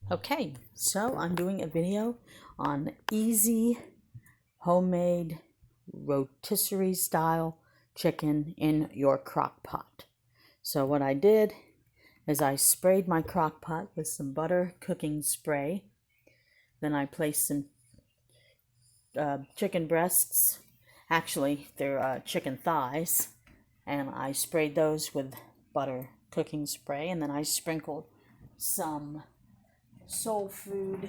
Okay, so I'm doing a video on easy homemade rotisserie style chicken in your crock pot. So what I did is I sprayed my crock pot with some butter cooking spray. Then I placed some chicken breasts, actually they're chicken thighs, and I sprayed those with butter cooking spray, and then I sprinkled some soul food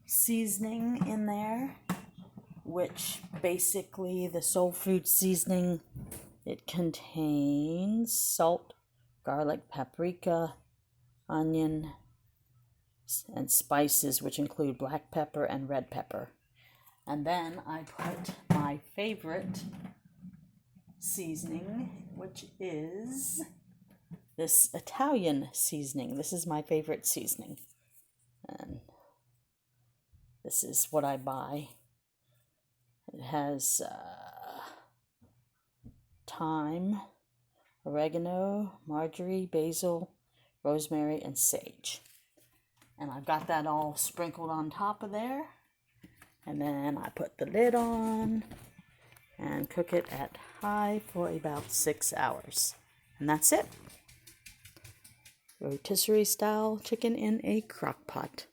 seasoning in there, which basically the soul food seasoning, it contains salt, garlic, paprika, onion, and spices, which include black pepper and red pepper. And then I put my favorite seasoning, which is this Italian seasoning. This is my favorite seasoning. And this is what I buy. It has thyme, oregano, marjoram, basil, rosemary, and sage. And I've got that all sprinkled on top of there. And then I put the lid on and cook it at high for about 6 hours. And that's it. Rotisserie style chicken in a crock pot.